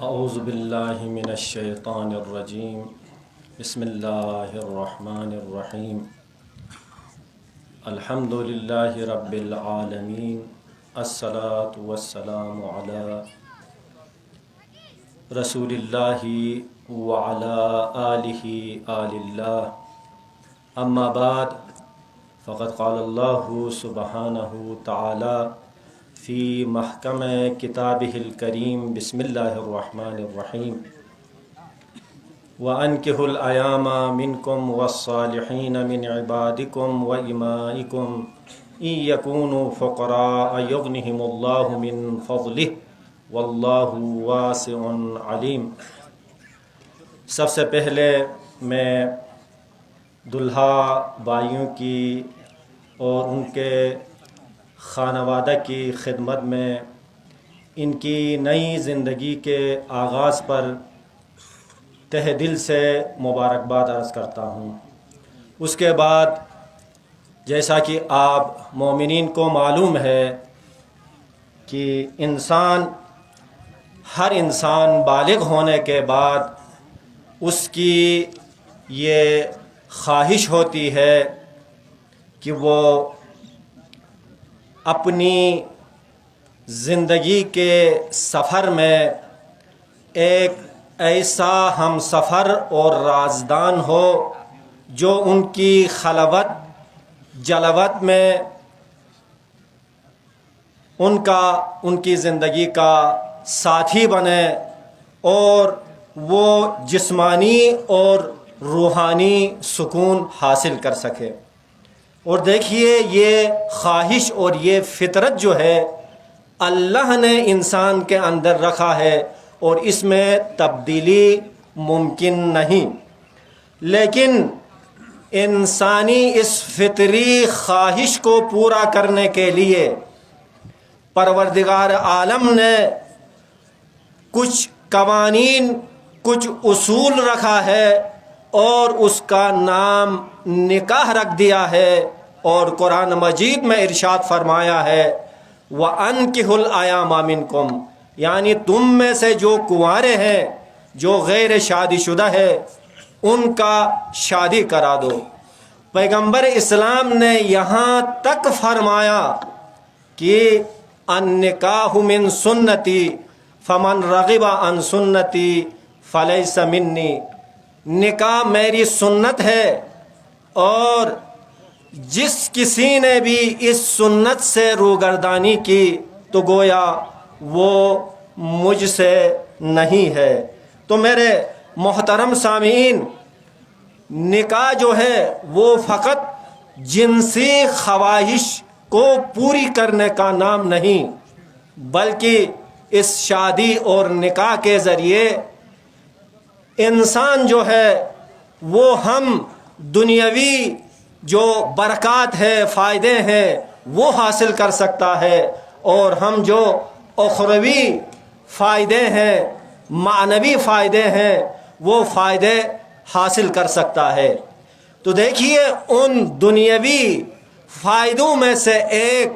اعوذ باللہ من الشیطان الرجیم بسم اللہ الرحمن الرحیم الحمد للہ رب العالمین الصلاة والسلام علی رسول اللہ وعلی آلہ آل اللہ اما بعد فقد قال اللہ سبحانہ تعالی فی محکم کتابہ الکریم بسم اللہ الرحمن الرحیم وَأَنكِحُوا الْأَيَامَ مِنْكُمْ وَالصَّالِحِينَ مِنْ عِبَادِكُمْ وَإِمَائِكُمْ إِنْ يَكُونُوا فُقَرَاءَ يُغْنِهِمُ اللَّهُ مِنْ فَضْلِهِ وَاللَّهُ وَاسِعٌ عَلِيمٌ۔ سب سے پہلے میں دلہا بھائیوں کی اور ان کے خانوادہ کی خدمت میں ان کی نئی زندگی کے آغاز پر تہ دل سے مبارکباد عرض کرتا ہوں۔ اس کے بعد جیسا کہ آپ مومنین کو معلوم ہے کہ ہر انسان بالغ ہونے کے بعد اس کی یہ خواہش ہوتی ہے کہ وہ اپنی زندگی کے سفر میں ایک ایسا ہم سفر اور رازدان ہو جو ان کی خلوت جلوت میں ان کی زندگی کا ساتھی بنے اور وہ جسمانی اور روحانی سکون حاصل کر سکے۔ اور دیکھیے یہ خواہش اور یہ فطرت جو ہے اللہ نے انسان کے اندر رکھا ہے اور اس میں تبدیلی ممکن نہیں، لیکن انسانی اس فطری خواہش کو پورا کرنے کے لیے پروردگار عالم نے کچھ قوانین کچھ اصول رکھا ہے اور اس کا نام نکاح رکھ دیا ہے، اور قرآن مجید میں ارشاد فرمایا ہے وَأَنكِحُوا الْأَيَامَ مِنْكُمْ، یعنی تم میں سے جو کنوارے ہیں جو غیر شادی شدہ ہے ان کا شادی کرا دو۔ پیغمبر اسلام نے یہاں تک فرمایا کہ النکاح من سنتی فمن رغب عن سنتی فلیس منی، نکاح میری سنت ہے اور جس کسی نے بھی اس سنت سے روگردانی کی تو گویا وہ مجھ سے نہیں ہے۔ تو میرے محترم سامعین، نکاح جو ہے وہ فقط جنسی خواہش کو پوری کرنے کا نام نہیں، بلکہ اس شادی اور نکاح کے ذریعے انسان جو ہے وہ ہم دنیاوی جو برکات ہے فائدے ہیں وہ حاصل کر سکتا ہے، اور ہم جو اخروی فائدے ہیں معنوی فائدے ہیں وہ فائدے حاصل کر سکتا ہے۔ تو دیکھیے ان دنیاوی فائدوں میں سے ایک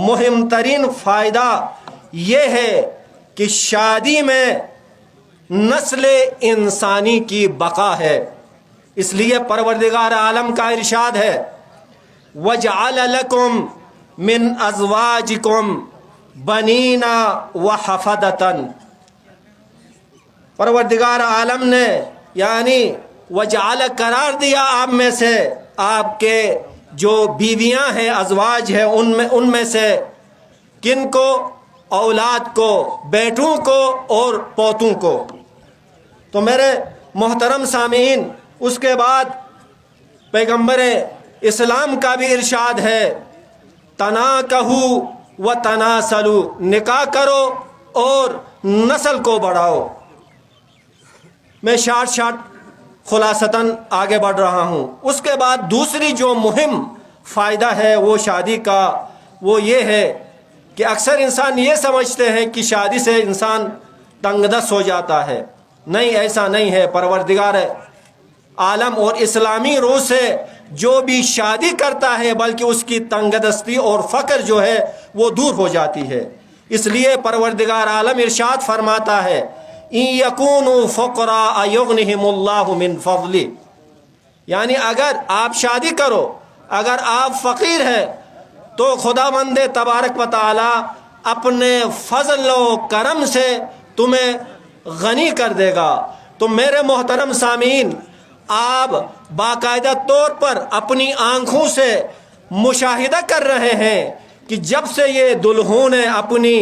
مہم ترین فائدہ یہ ہے کہ شادی میں نسل انسانی کی بقا ہے۔ اس لیے پروردگار عالم کا ارشاد ہے وَجَعَلَ لَكُم مِّنْ أَزْوَاجِكُمْ بَنِينَ وَحَفَدَةً، پروردگار عالم نے یعنی وَجَعَلَ قرار دیا آپ میں سے آپ کے جو بیویاں ہیں ازواج ہیں ان میں سے کن کو؟ اولاد کو، بیٹوں کو اور پوتوں کو۔ تو میرے محترم سامعین، اس کے بعد پیغمبر اسلام کا بھی ارشاد ہے تناکحوا وتناسلوا، نکاح کرو اور نسل کو بڑھاؤ۔ میں شارٹ خلاصتاً آگے بڑھ رہا ہوں۔ اس کے بعد دوسری جو مہم فائدہ ہے وہ شادی کا وہ یہ ہے کہ اکثر انسان یہ سمجھتے ہیں کہ شادی سے انسان تنگ دست ہو جاتا ہے۔ نہیں، ایسا نہیں ہے۔ پروردگار عالم اور اسلامی روح سے جو بھی شادی کرتا ہے بلکہ اس کی تنگ دستی اور فقر جو ہے وہ دور ہو جاتی ہے۔ اس لیے پروردگار عالم ارشاد فرماتا ہے इन यकूनु फुक़रा युग़निहिमुल्लाहु मिन फ़ज़्लि, यानी अगर आप शादी करो, अगर आप फ़कीर हैं तो खुदावंद तबारक व तआला अपने फजल व करम से तुम्हें गनी कर देगा। तो मेरे मोहतरम सामीन, आप बाकायदा तौर पर अपनी आंखों से मुशाहिदा कर रहे हैं कि जब से ये दुल्हन ने अपनी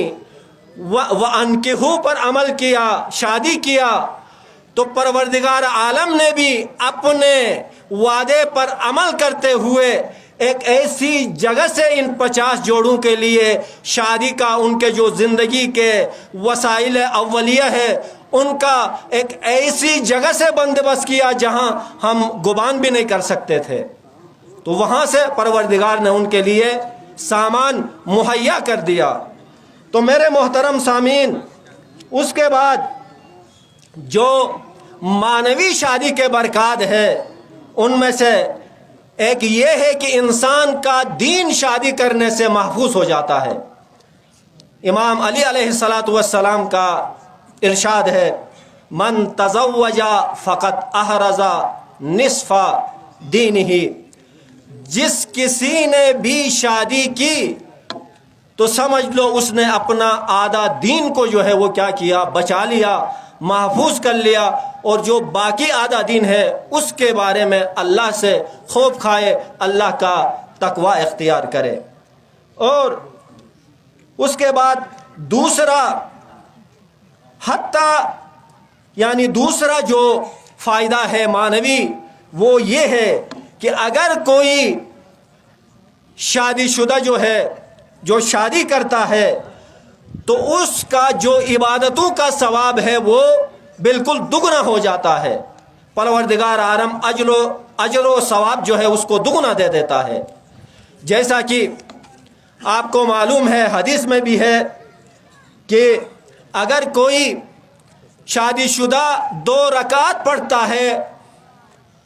अनकिहू पर अमल किया, शादी किया, तो परवरदिगार आलम ने भी अपने वादे पर अमल करते हुए एक ऐसी जगह से इन 50 जोड़ों के लिए शादी का, उनके जो ज़िंदगी के वसाइल अव्वलिया है, उनका एक ऐसी जगह से बंदोबस्त किया जहां हम गुमान भी नहीं कर सकते थे। तो वहां से परवरदिगार ने उनके लिए सामान मुहैया कर दिया। तो मेरे मोहतरम सामीन, उसके बाद जो मानवी शादी के बरकत है उनमें से एक ये है कि इंसान का दीन शादी करने से महफूज हो जाता है। इमाम अली अलैहिस्सलातु वस्सलाम का इरशाद है, मन तज़व्वजा फ़क़त अहरज़ा निस्फ़ा दीनिही, जिस किसी ने भी शादी की तो समझ लो उसने अपना आधा दीन को जो है वो क्या किया, बचा लिया, महफूज कर लिया, और जो बाकी आधा दीन है उसके बारे में अल्लाह से खौफ खाए, अल्लाह का तकवा इख्तियार करे। और उसके बाद दूसरा हत्ता यानी दूसरा जो फ़ायदा है मानवी, वो ये है कि अगर कोई शादीशुदा जो है, जो शादी करता है, तो उसका जो इबादतों का सवाब है वो बिल्कुल दुगना हो जाता है। परवरदिगार आलम अजर सवाब जो है उसको दुगना दे देता है। जैसा कि आपको मालूम है, हदीस में भी है कि अगर कोई शादीशुदा 2 रकात पढ़ता है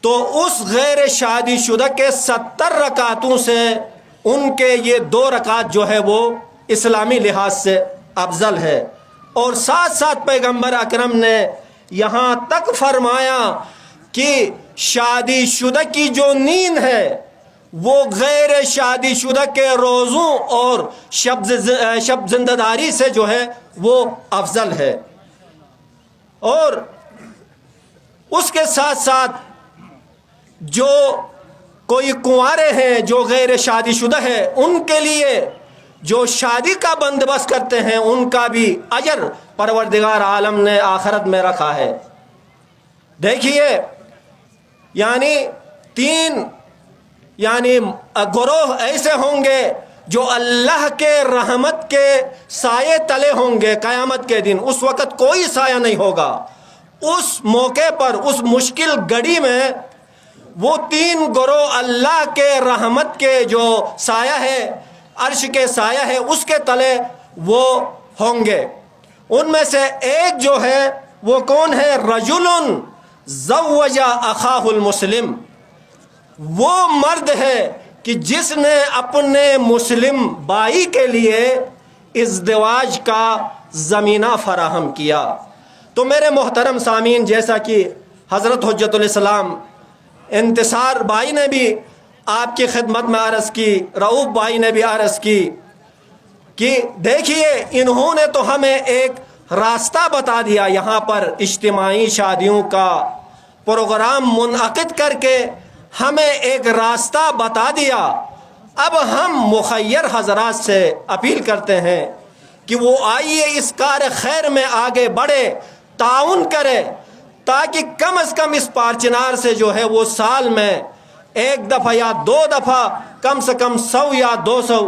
तो उस गैर शादीशुदा के 70 रकातों से उनके ये 2 रकात जो है वो इस्लामी लिहाज से अफजल है। और साथ साथ पैगंबर अकरम ने यहाँ तक फरमाया कि शादीशुदा की जो नींद है वो गैर शादीशुदा के रोज़ों और शब जिंदादारी से जो है वो अफजल है। और उसके साथ साथ जो कोई कुंवारे हैं, जो गैर शादीशुदा है, उनके लिए जो शादी का बंदोबस्त करते हैं उनका भी अजर परवरदिगार आलम ने आखिरत में रखा है। देखिए, यानी 3 यानी गिरोह ऐसे होंगे जो अल्लाह के रहमत के साये तले होंगे क़यामत के दिन। उस वक़्त कोई साया नहीं होगा। उस मौके पर, उस मुश्किल घड़ी में वो 3 गिरोह अल्लाह के रहमत के जो साया है, अर्श के साया है, उसके तले वो होंगे। उनमें से एक जो है वो कौन है? रजुलुन ज़व्वजा अखाहुल मुस्लिम। वो मर्द है कि जिसने अपने मुस्लिम भाई के लिए इज़्दिवाज का ज़मीना फराहम किया। तो मेरे मोहतरम सामीन, जैसा कि हज़रत हुज्जतुल इस्लाम इंतिसार भाई ने भी आपकी खिदमत में अर्ज़ की, रऊफ़ भाई ने भी अर्ज़ की कि देखिए, इन्होंने तो हमें एक रास्ता बता दिया। यहाँ पर इज्तिमाई शादियों का प्रोग्राम मुनअक़िद करके हमें एक रास्ता बता दिया। अब हम मुखय्यर हज़रात से अपील करते हैं कि वो आइए इस कार खैर में आगे बढ़े, ताउन करे, ताकि कम से कम इस पारचिनार से जो है वो साल में 1 दफ़ा या 2 दफ़ा कम से कम 100 या 200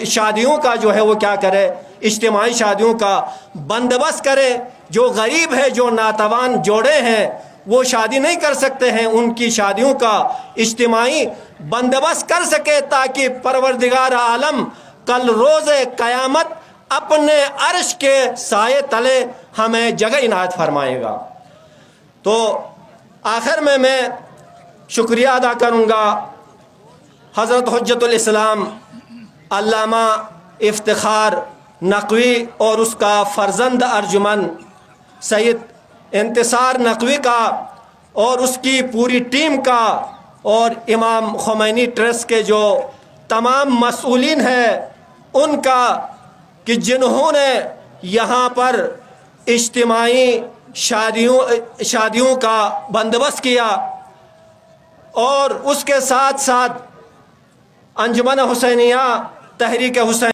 शादियों का जो है वो क्या करे, इज्तिमाई शादियों का बंदोबस्त करे। जो गरीब है, जो नातवान जोड़े हैं, वो शादी नहीं कर सकते हैं, उनकी शादियों का इज्तिमाई बंदोबस्त कर सके, ताकि परवरदिगार आलम कल रोज़े क़यामत अपने अर्श के साये तले हमें जगह इनायत फरमाएगा। तो आखिर में मैं शुक्रिया अदा करूँगा हज़रत हुज्जतुल इस्लाम अल्लामा इफ्तिखार नक़वी और उसका फ़र्जंद अर्जुमन سید انتصار نقوی کا اور اس کی پوری ٹیم کا اور امام خمینی ٹرسٹ کے جو تمام مسئولین ہیں ان کا کہ جنہوں نے یہاں پر اجتماعی شادیوں کا بندوبست کیا، اور اس کے ساتھ ساتھ انجمن حسینیہ تحریک حسین